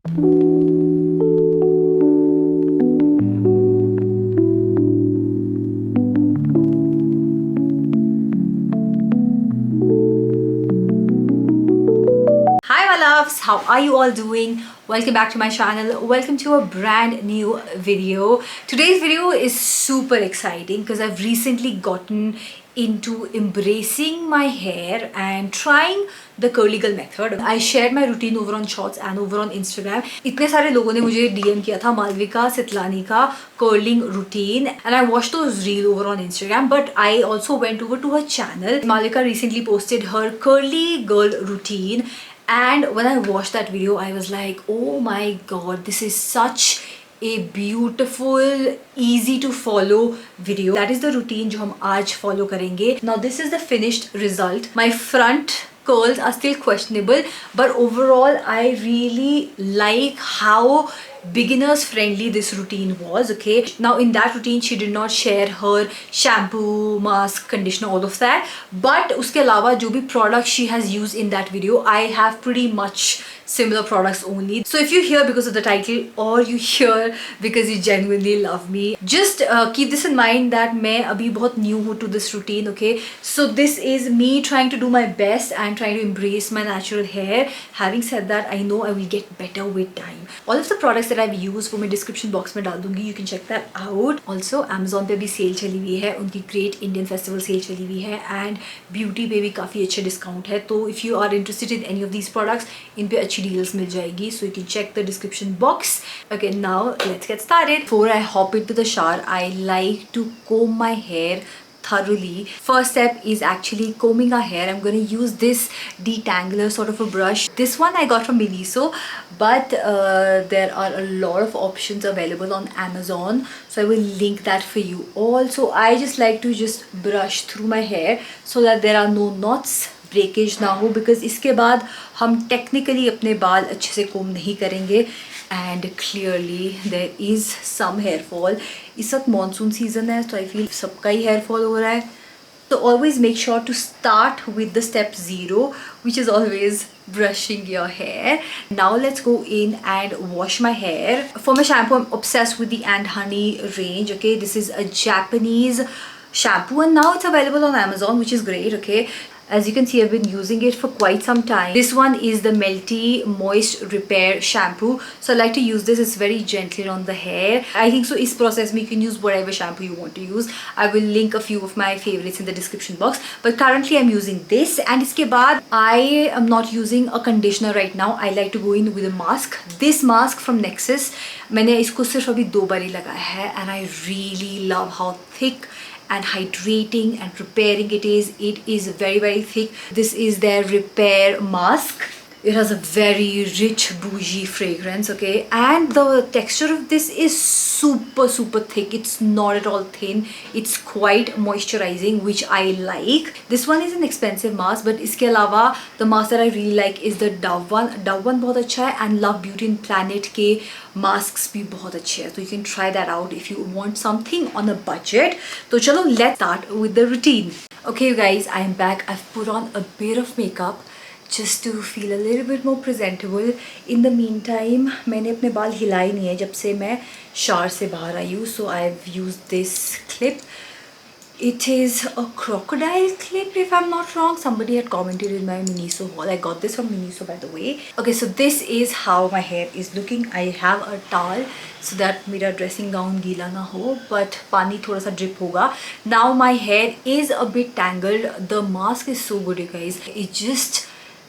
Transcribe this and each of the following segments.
Hi my loves, how are you all doing? Welcome back to my channel. Welcome to a brand new video. Today's video is super exciting because I've recently gotten into embracing my hair and trying the curly girl method. I shared my routine over on shorts and over on Instagram. इतने सारे लोगों ने मुझे DM किया था मालविका सितलानी का curling routine and I watched those reels over on Instagram, but I also went over to her channel. Malvika recently posted her curly girl routine, and when I watched that video I was like, oh my god, this is such a beautiful, easy to follow video. That is the routine जो हम आज follow करेंगे. Now this is the finished result. My front curls are still questionable, but overall I really like how beginners friendly this routine was. Okay, now in that routine she did not share her shampoo, mask, conditioner, all of that, but उसके अलावा जो भी products she has used in that video, I have pretty much similar products only. So if you're here because of the title or you here because you genuinely love me, just keep this in mind that मैं अभी बहुत new हूँ to this routine. Okay, so this is me trying to do my best and trying to embrace my natural hair. Having said that, I know I will get better with time. All of the products that I've used वो मैं description box में डाल दूँगी. You can check that out. Also Amazon पे भी sale चली हुई है, उनकी Great Indian Festival sale चली हुई है, and Beauty पे भी काफ़ी अच्छे discount है. तो if you are interested in any of these products, इन पे अच्छी deals मिल जाएगी, so you can check the description box. Okay, now let's get started. Before I hop into the shower, I like to comb my hair thoroughly. First step is actually combing our hair. I'm going to use this detangler sort of a brush. This one I got from Miniso, but there are a lot of options available on Amazon, so I will link that for you. Also, I just like to just brush through my hair so that there are no knots, breakage ना हो, because इसके बाद हम technically अपने बाल अच्छे से comb नहीं करेंगे and clearly there is some hair fall. इस वक्त मानसून सीजन है तो आई फील सबका ही हेयर फॉल हो रहा है. So always make sure to start with the step 0, which is always brushing your hair. Now let's go in and wash my hair. For my shampoo, I'm obsessed with the And Honey range. Okay, this is a Japanese shampoo and now it's available on Amazon, which is great. Okay, as you can see, I've been using it for quite some time. This one is the Melty Moist Repair Shampoo. So I like to use this. It's very gentle on the hair. I think so. इस process में you can use whatever shampoo you want to use. I will link a few of my favorites in the description box. But currently I'm using this. And इसके बाद I am not using a conditioner right now. I like to go in with a mask. This mask from Nexus. मैंने इसको सिर्फ अभी 2 बार ही लगाया है. And I really love how thick and hydrating and repairing it is. It is very thick. This is their repair mask. It has a very rich bougie fragrance. Okay, and the texture of this is super thick. It's not at all thin. It's quite moisturizing, which I like. This one is an expensive mask, but इसके अलावा the mask that I really like is the Dove one. Dove one बहुत अच्छा है, and Love Beauty and Planet के masks भी बहुत अच्छे हैं. So you can try that out if you want something on a budget. तो चलो let's start with the routine. Okay you guys, I am back. I've put on a bit of makeup just to feel a little bit more presentable. In the meantime, मैंने अपने बाल हिलाए नहीं है जब से मैं शावर से बाहर आई हूँ. So I've used this clip. It is a crocodile clip if I'm not wrong. Somebody had commented in my Miniso haul. I got this from Miniso by the way. Okay, so this is how my hair is looking. I have a towel so that मेरा dressing gown गीला ना हो, but पानी थोड़ा सा drip होगा. Now my hair is a bit tangled. The mask is so good you guys. It just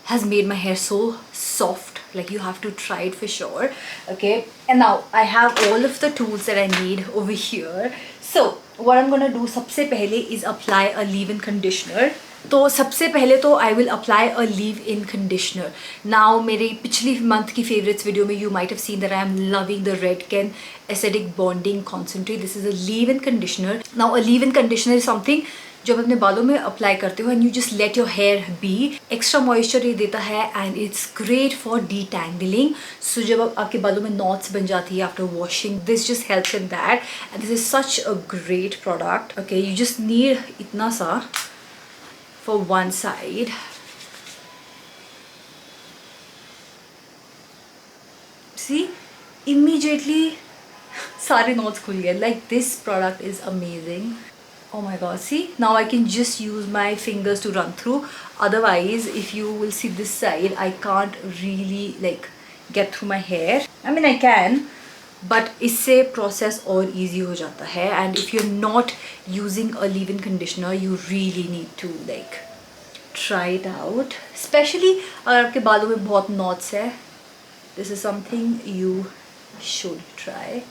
has made my hair so soft. Like you have to try it for sure. Okay, and now I have all of the tools that I need over here. So what I'm gonna do सबसे पहले is apply a leave-in conditioner. तो सबसे पहले तो I will apply a leave-in conditioner. Now मेरे पिछली month की favorites video में you might have seen that I am loving the Redken acidic bonding concentrate. This is a leave-in conditioner. Now a leave-in conditioner is something जो आप अपने बालों में apply करते हो and you just let your hair be. Extra moisture ये देता है and it's great for detangling. So जब आपके बालों में नॉट्स बन जाती है after washing, this just helps in that and this is such a great product. Okay, you just need इतना सा for one side. see, immediately sare knots khul gaye. Like, this product is amazing. Oh my god, see, now I can just use my fingers to run through. Otherwise, if you will see this side, I can't really like get through my hair. I mean, I can, but इससे process और easy हो जाता है. And if you're not using a leave-in conditioner, you really need to like try it out. Especially अगर आपके बालों में बहुत knots है, this is something you should try.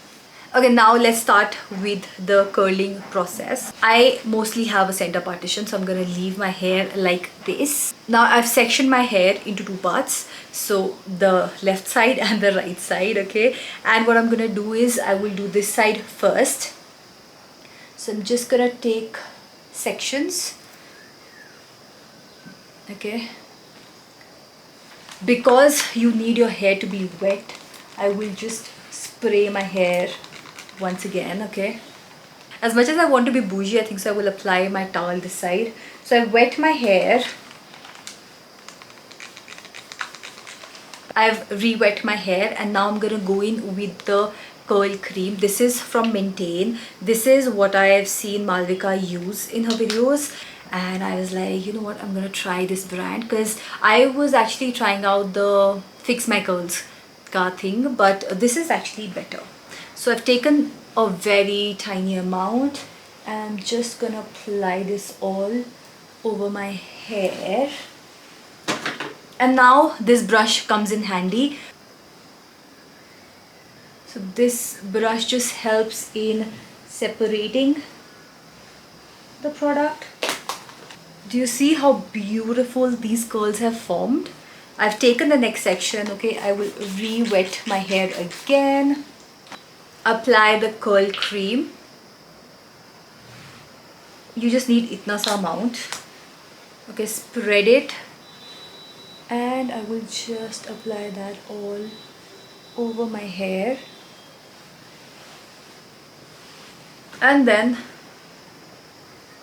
Okay, now let's start with the curling process. I mostly have a center partition, so I'm gonna leave my hair like this. Now I've sectioned my hair into two parts, so the left side and the right side, okay? And what I'm gonna do is I will do this side first. So I'm just gonna take sections, okay? Because you need your hair to be wet, I will just spray my hair once again, okay? As much as I want to be bougie, I think so I will apply my towel this side. So I wet my hair. I've re-wet my hair, and now I'm gonna go in with the curl cream. This is from Maintain. This is what I have seen Malvika use in her videos, and I was like, you know what, I'm gonna try this brand, because I was actually trying out the Fix My Curls ka thing, but this is actually better. So I've taken a very tiny amount and I'm just gonna apply this all over my hair. And now this brush comes in handy. So this brush just helps in separating the product. Do you see how beautiful these curls have formed? I've taken the next section, okay? I will re-wet my hair again. Apply the curl cream. You just need itna sa amount. Okay, spread it. And I will just apply that all over my hair. And then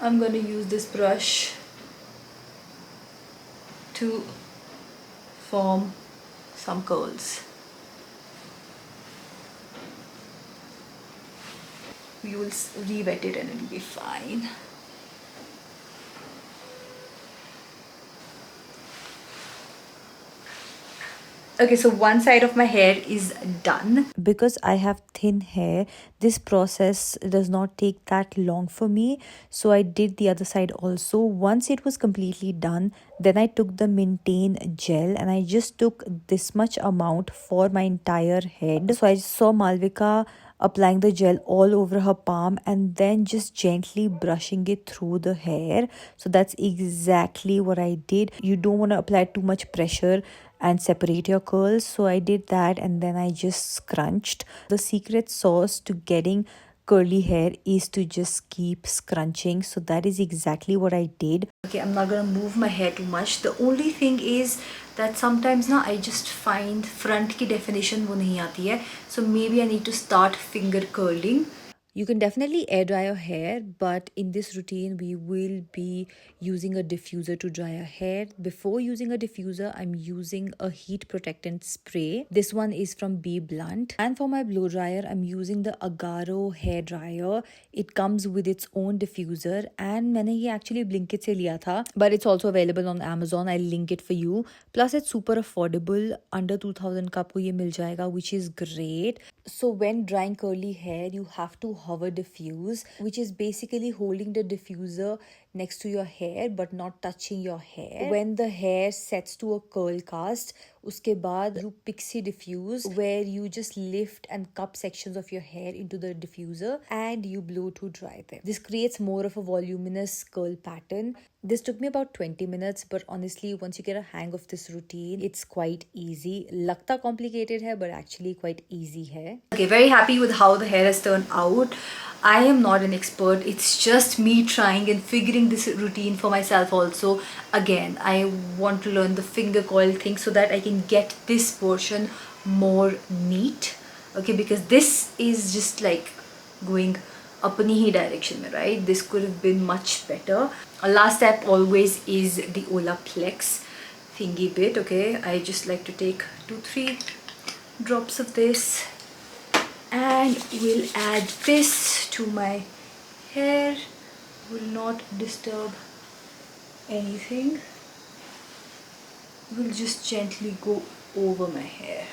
I'm going to use this brush to form some curls. You will re-wet it and it will be fine. Okay, so one side of my hair is done. Because I have thin hair, this process does not take that long for me, so I did the other side also. Once it was completely done, then I took the Maintain gel and I just took this much amount for my entire head. So I saw Malvika applying the gel all over her palm and then just gently brushing it through the hair. So that's exactly what I did. You don't want to apply too much pressure and separate your curls, so I did that and then I just scrunched. The secret sauce to getting curly hair is to just keep scrunching, so that is exactly what I did. Okay, I'm not gonna move my hair too much. The only thing is that sometimes na I just find front ki definition wo nahi aati hai, so maybe I need to start finger curling. You can definitely air dry your hair, but in this routine we will be using a diffuser to dry our hair. Before using a diffuser, I'm using a heat protectant spray. This one is from Be Blunt. And for my blow dryer, I'm using the Agaro hair dryer. It comes with its own diffuser and मैंने ये actually Blinkit से लिया था, but it's also available on Amazon. I'll link it for you. Plus it's super affordable. Under 2000 का आपको ये मिल जाएगा, which is great. So when drying curly hair, you have to hover diffuse, which is basically holding the diffuser next to your hair but not touching your hair. When the hair sets to a curl cast, uske baad you pixie diffuse, where you just lift and cup sections of your hair into the diffuser and you blow to dry them. This creates more of a voluminous curl pattern. This took me about 20 minutes, but honestly, once you get a hang of this routine, it's quite easy. Lagta complicated hai, but actually quite easy hai. Okay, very happy with how the hair has turned out. I am not an expert. It's just me trying and figuring this routine for myself also. Again, I want to learn the finger coil thing so that I can get this portion more neat. Okay, because this is just like going apni hi direction mein, right? This could have been much better. Last step always is the Olaplex thingy bit. Okay, I just like to take 2-3 drops of this, and we'll add this to my hair. Will not disturb anything. Will just gently go over my hair.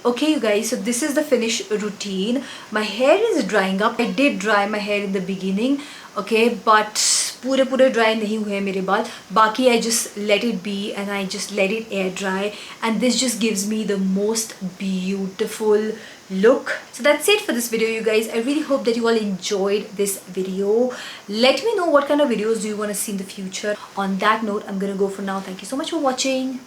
Okay you guys, so this is the finished routine. My hair is drying up. I did dry my hair in the beginning, okay, but पूरे dry नहीं हुए मेरे बाल. बाकी I just let it be and I just let it air dry, and this just gives me the most beautiful look. So that's it for this video you guys. I really hope that you all enjoyed this video. Let me know what kind of videos do you want to see in the future. On that note, I'm gonna go for now. Thank you so much for watching.